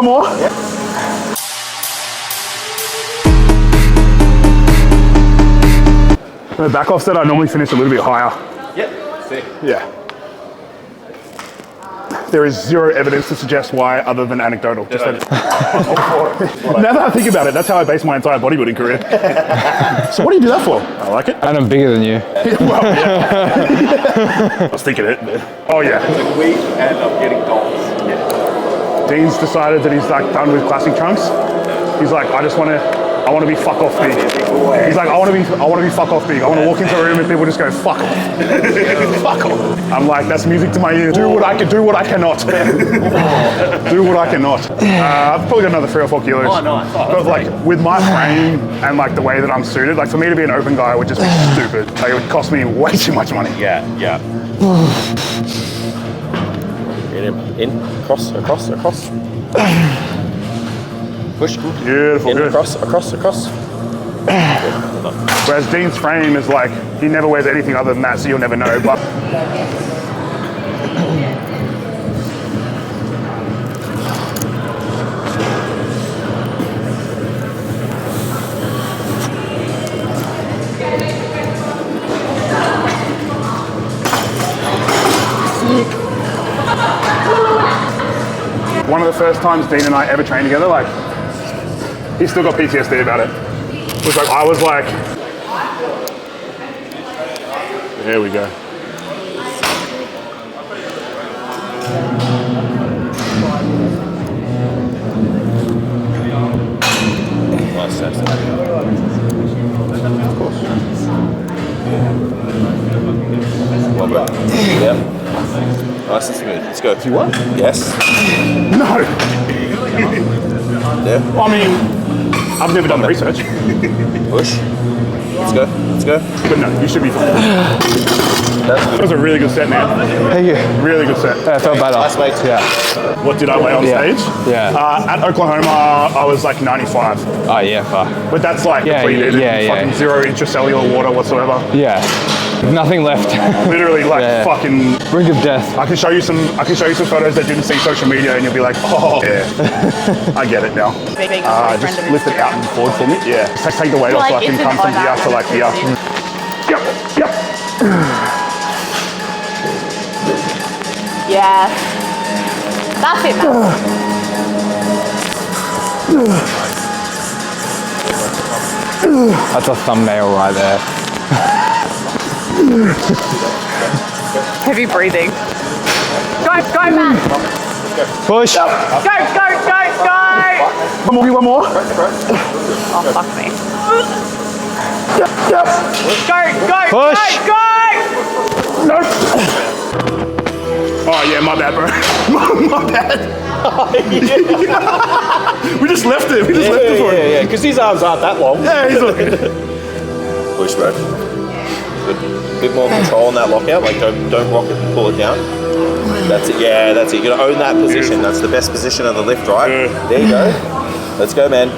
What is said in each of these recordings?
one more? Yeah. The back offset, I normally finish a little bit higher. Yep. Sick. Yeah. There is zero evidence to suggest why other than anecdotal. Just that now that I think about it, that's how I base my entire bodybuilding career. So what do you do that for? I like it. And I'm bigger than you. Well, yeah. I was thinking it. Oh yeah. It's a week and I'm getting goals. Yeah. Dean's decided that he's like done with classic trunks. He's like, I want to be fuck off big. He's like, I want to be fuck off big. I want to walk into a room and people just go fuck off. Fuck off. I'm like, that's music to my ears. Do what I can, do what I cannot. Do what I cannot. I've probably got another 3 or 4 kilos. Oh, nice. But like with my frame and like the way that I'm suited, like for me to be an open guy would just be stupid. Like it would cost me way too much money. Yeah. Get him in, across. Push. Beautiful, In, good. across. Whereas Dean's frame is like, he never wears anything other than that, so you'll never know. But one of the first times Dean and I ever trained together, like, he's still got PTSD about it. It was like, I was like, there we go. Nice steps. Of course. Well done. Yeah. Nice and smooth. Let's go. You what? Yes. No. Yeah. I mean, I've never done the research. Push. Let's go. But no, you should be fine. That was a really good set, man. Thank you. Really good set. Yeah, I felt better. Nice, mate. Yeah. What did I weigh on stage? Yeah. At Oklahoma, I was like 95. Oh yeah, fuck. But that's like depleted. Fucking zero intracellular water whatsoever. Yeah. Nothing left. Literally like fucking brink of death. I can show you some photos that didn't see social media and you'll be like, oh yeah. I get it now. Just lift it out and forward for me. Yeah. Just take the weight off so I can come from here to like here. Yep. Yeah. That's it, man. That's a thumbnail right there. Heavy breathing. Go, man. Push. Go. One more. Oh, fuck me. Yep. Go. Push. Go. Nope. Oh yeah, my bad, bro. my bad. We just left it. We just left it for him. Yeah, because his arms aren't that long. Yeah, he's like... Push, bro. Good. Bit more control on that lockout. Like, don't rock it and pull it down. That's it. Yeah, that's it. You're gonna own that position. That's the best position of the lift, right? There you go. Let's go, man.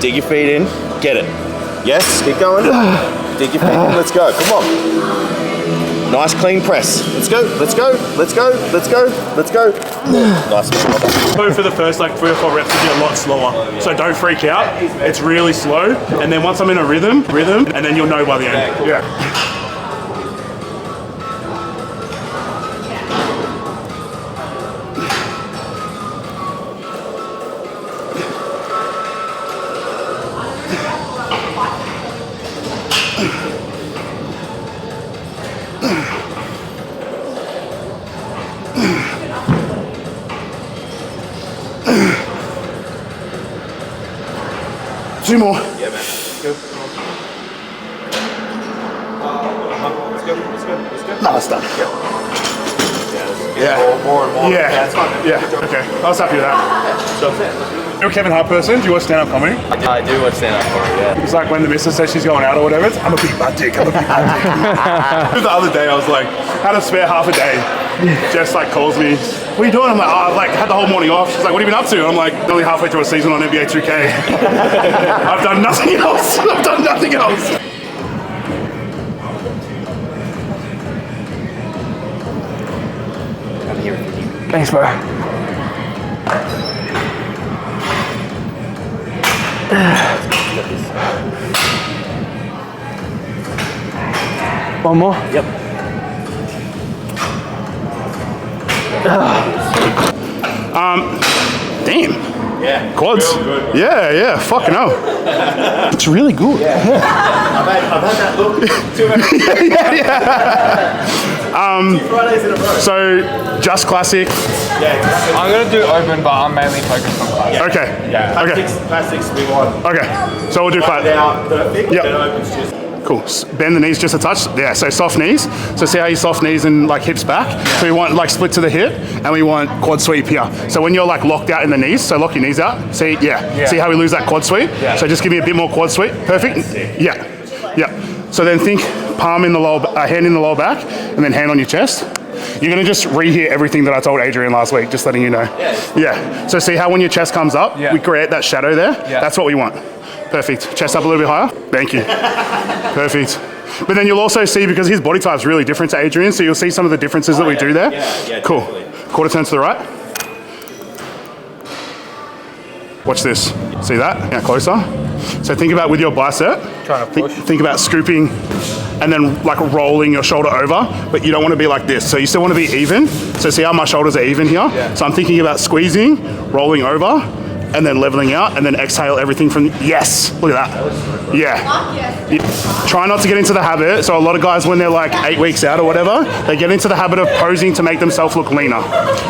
Dig your feet in. Get it. Yes. Keep going. Dig your feet in. Let's go. Come on. Nice clean press. Let's go. Nice. So for the first like 3 or 4 reps, it'll be a lot slower. So don't freak out. It's really slow. And then once I'm in a rhythm, and then you'll know by the end. Yeah. Two more. Yeah, man. Let's go. Let's go. No, it's done. Yeah. More and more. Yeah. That's fine. Yeah. Okay. I was happy with that. You're a Kevin Hart person? Do you watch stand-up comedy? I do watch stand-up comedy, yeah. It's like when the missus says she's going out or whatever, it's, I'm a big butt dick. The other day I was like, had a spare half a day. Jess like calls me, what are you doing? I'm like, oh, I've like had the whole morning off. She's like, what have you been up to? I'm like, nearly halfway through a season on NBA 2K. I've done nothing else. Thanks, bro. One more. Yep. Damn. Yeah. Quads. Real good. Yeah, fucking hell. It's really good. I've had that look too many 2 Fridays in a row. So, just classic. Yeah, exactly. I'm gonna do open, but I'm mainly focused on classic. Okay. Yeah, Okay. classics we want. Okay. So we'll do Right classic. now, perfect. Yep. Then opens just. Cool. Bend the knees just a touch. Yeah, so soft knees. So see how you soft knees and like hips back. So we want like split to the hip and we want quad sweep here. So when you're like locked out in the knees, so lock your knees out. See, see how we lose that quad sweep? Yeah. So just give me a bit more quad sweep. Perfect. Yeah. So then think palm in the lower, hand in the lower back and then hand on your chest. You're gonna just rehear everything that I told Adrian last week, just letting you know. Yeah. So see how when your chest comes up, we create that shadow there? Yeah. That's what we want. Perfect. Chest up a little bit higher. Thank you. Perfect. But then you'll also see, because his body type's really different to Adrian, so you'll see some of the differences that we do there. Yeah, cool. definitely. Quarter turn to the right. Watch this. See that? Yeah, closer. So think about with your bicep. Trying to push. Think about scooping and then like rolling your shoulder over, but you don't want to be like this. So you still want to be even. So see how my shoulders are even here? Yeah. So I'm thinking about squeezing, rolling over, and then leveling out, and then exhale everything from, yes, look at that. Yeah. Try not to get into the habit. So a lot of guys, when they're like 8 weeks out or whatever, they get into the habit of posing to make themselves look leaner,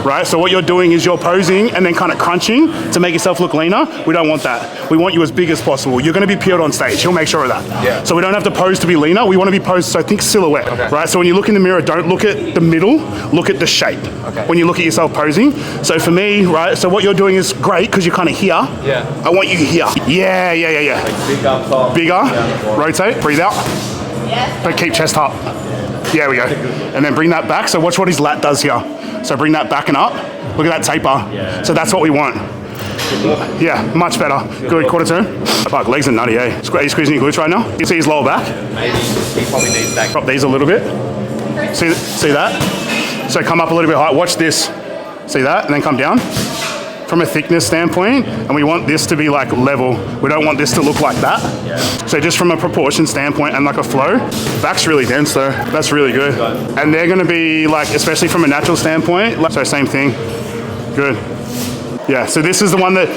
right? So what you're doing is you're posing and then kind of crunching to make yourself look leaner. We don't want that. We want you as big as possible. You're gonna be peeled on stage. He'll make sure of that. Yeah. So we don't have to pose to be leaner. We want to be posed, so think silhouette, right? So when you look in the mirror, don't look at the middle, look at the shape. Okay. When you look at yourself posing. So for me, right, so what you're doing is great because you're kind of here. Yeah. I want you here. Yeah. Big up top. Bigger, rotate, breathe out, but keep chest up. Yeah, we go. And then bring that back. So watch what his lat does here. So bring that back and up. Look at that taper. So that's what we want. Yeah, much better. Good, quarter turn. Fuck, legs are nutty, eh? Are you squeezing your glutes right now? You see his lower back? Maybe he probably needs that. Drop these a little bit. See that? So come up a little bit high. Watch this. See that? And then come down. From a thickness standpoint, and we want this to be like level. We don't want this to look like that. So just from a proportion standpoint and like a flow, back's really dense though. That's really good. And they're gonna be like, especially from a natural standpoint, so same thing. Good. Yeah, so this is the one that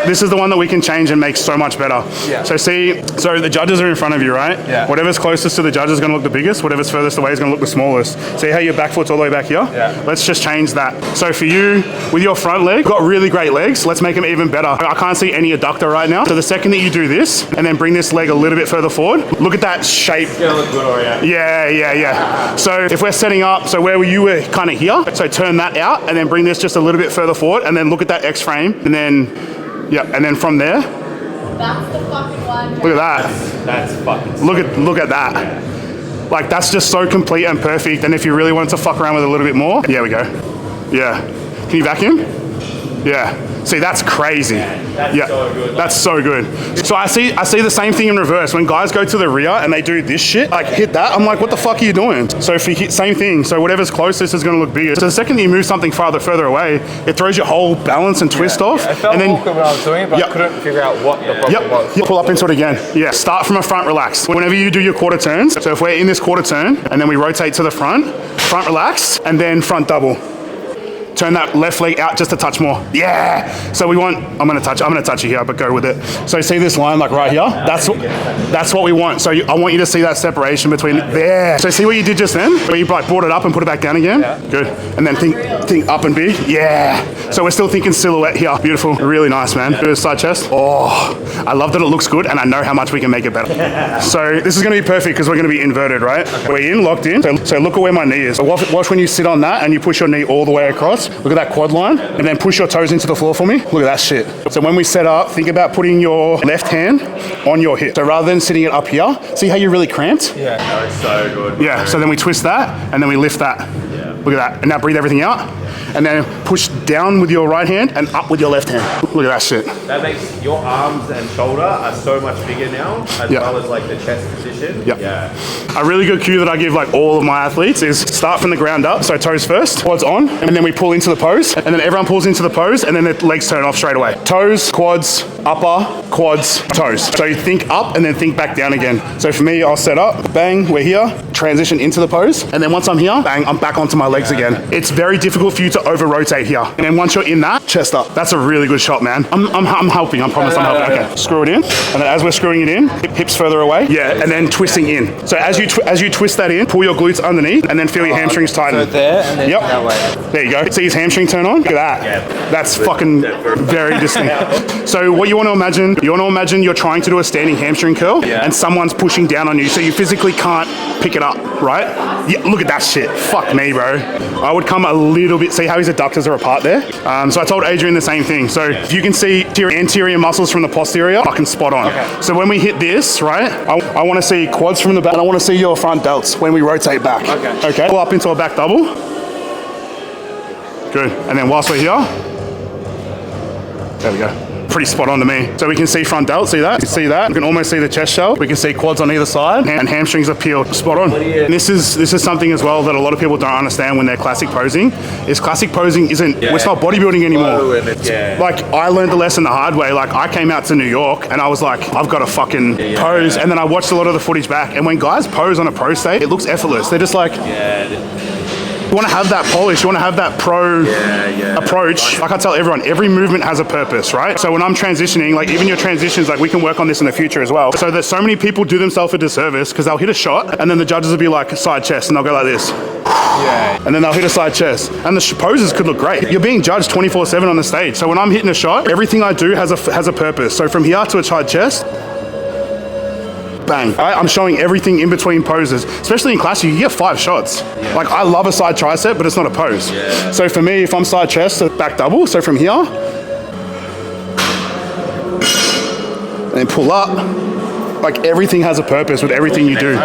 this is the one that we can change and make so much better. Yeah. So see, so the judges are in front of you, right? Yeah. Whatever's closest to the judge is going to look the biggest. Whatever's furthest away is going to look the smallest. See how your back foot's all the way back here? Yeah. Let's just change that. So for you, with your front leg, you've got really great legs. Let's make them even better. I can't see any adductor right now. So the second that you do this, and then bring this leg a little bit further forward, look at that shape. It's gonna look good, alright. Yeah. So if we're setting up, so where you were kind of here, so turn that out and then bring this just a little bit further forward and then look at that X frame and then, and then from there, That's the fucking one. look at that. That's fucking. Look at that. Like that's just so complete and perfect. And if you really wanted to fuck around with it a little bit more, yeah, we go. Yeah. Can you vacuum? Yeah. See, that's crazy. That's so good. That's so good. So I see the same thing in reverse. When guys go to the rear and they do this shit, like hit that, I'm like, what the fuck are you doing? So if you hit, same thing. So whatever's closest is gonna look bigger. So the second that you move something further away, it throws your whole balance and twist off. I felt and then, awkward when I was doing it, but I couldn't figure out what the problem was. Pull up into it again. Yeah, start from a front relax. Whenever you do your quarter turns, so if we're in this quarter turn and then we rotate to the front relax, and then front double. Turn that left leg out just a touch more. Yeah. So we want, I'm gonna touch you here, but go with it. So see this line like right here? That's what we want. So I want you to see that separation between there. So see what you did just then? Where you like brought it up and put it back down again? Yeah. Good. And then think up and big. Yeah. So we're still thinking silhouette here. Beautiful. Really nice, man. Good side chest. Oh, I love that it looks good and I know how much we can make it better. So this is gonna be perfect because we're gonna be inverted, right? Okay. We're in, locked in. So look at where my knee is. So watch when you sit on that and you push your knee all the way across. Look at that quad line and then push your toes into the floor for me. Look at that shit. So when we set up, think about putting your left hand on your hip. So rather than sitting it up here, see how you're really cramped? Yeah. That was so good. Yeah, so then we twist that and then we lift that. Yeah. Look at that. And now breathe everything out. And then push down with your right hand and up with your left hand. Look at that shit. That makes your arms and shoulder are so much bigger now, as well as like the chest position. Yeah. A really good cue that I give like all of my athletes is start from the ground up, so toes first, quads on, and then we pull into the pose, and then everyone pulls into the pose, and then the legs turn off straight away. Toes, quads, upper, quads, toes. So you think up and then think back down again. So for me, I'll set up, bang, we're here, transition into the pose, and then once I'm here, bang, I'm back onto my legs again. It's very difficult for you to over rotate here. And then once you're in that, chest up. That's a really good shot, man. I'm helping, I promise I'm helping. Okay, screw it in, and then as we're screwing it in, hips further away, and then twisting in. So as you twist that in, pull your glutes underneath, and then feel your hamstrings tighten. So there and then that way. There you go. See his hamstring turn on? Look at that. That's fucking very distinct. So what you want to imagine you're trying to do a standing hamstring curl, and someone's pushing down on you, so you physically can't pick it up, right? Yeah, look at that shit. Fuck me, bro. I would come a little bit, see how his adductors are apart there? So I told Adrian the same thing. So if you can see your anterior muscles from the posterior, fucking spot on. Okay. So when we hit this, right, I want to see quads from the back, and I want to see your front delts when we rotate back. Okay. Pull up into a back double. Good. And then whilst we're here, there we go. Pretty spot on to me. So we can see front delt, see that? You see that? We can almost see the chest shell. We can see quads on either side, and hamstrings are peeled. Spot on. And this is something as well that a lot of people don't understand when they're classic posing, is classic posing isn't, it's not bodybuilding anymore. Like, I learned the lesson the hard way. Like, I came out to New York, and I was like, I've got to fucking pose. And then I watched a lot of the footage back, and when guys pose on a pro state, it looks effortless. They're just like... You want to have that polish, you want to have that pro approach. Like I tell everyone, every movement has a purpose, right? So when I'm transitioning, like even your transitions, like we can work on this in the future as well. So that so many people do themselves a disservice because they'll hit a shot and then the judges will be like side chest and they'll go like this. And then they'll hit a side chest. And the poses could look great. You're being judged 24/7 on the stage. So when I'm hitting a shot, everything I do has a purpose. So from here to a side chest, bang. I'm showing everything in between poses. Especially in class, you get 5 shots. Like, I love a side tricep, but it's not a pose. So for me, if I'm side chest, back double. So from here, and then pull up. Like, everything has a purpose with everything you do.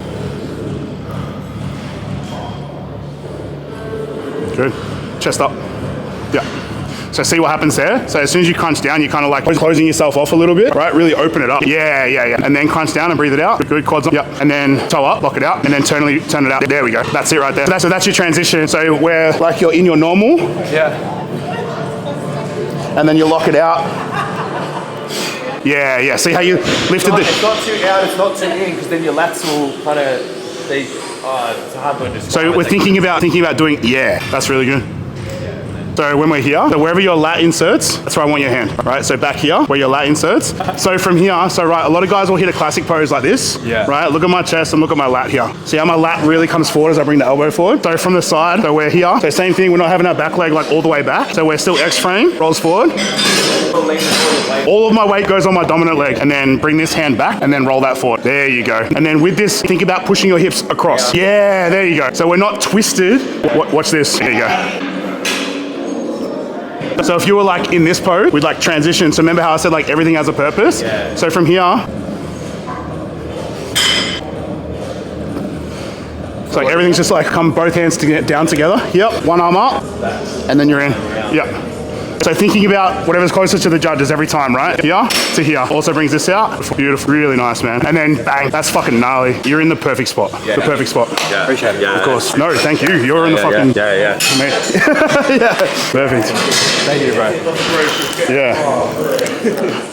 Good. Chest up. Yeah. So see what happens there? So as soon as you crunch down, you're kind of like closing yourself off a little bit, right? Really open it up. Yeah. And then crunch down and breathe it out. Good, quads on. Yep. And then toe up, lock it out, and then turn it out. There we go. That's it right there. So that's your transition. So where like you're in your normal. And then you lock it out. Yeah. See how you lifted It's not too out, it's not too in, because then your lats will kind of be, it's a hard one to So we're thinking about doing, that's really good. So when we're here, so wherever your lat inserts, that's where I want your hand, right? So back here, where your lat inserts. So from here, right, a lot of guys will hit a classic pose like this, right? Look at my chest and look at my lat here. See how my lat really comes forward as I bring the elbow forward? So from the side, so we're here. So same thing, we're not having our back leg like all the way back. So we're still X-frame, rolls forward. All of my weight goes on my dominant leg, and then bring this hand back and then roll that forward. There you go. And then with this, think about pushing your hips across. Yeah, there you go. So we're not twisted. Watch this, there you go. So if you were like in this pose, we'd like transition. So remember how I said like everything has a purpose? So from here, it's like everything's just like come both hands to get down together. Yep, one arm up, and then you're in. Yep. So thinking about whatever's closest to the judges every time, right? Here to here. Also brings this out. Beautiful, really nice, man. And then bang, that's fucking gnarly. You're in the perfect spot. The perfect spot. Appreciate it. Of course. No, thank you. You're in the fucking... Perfect. Thank you, bro. Yeah.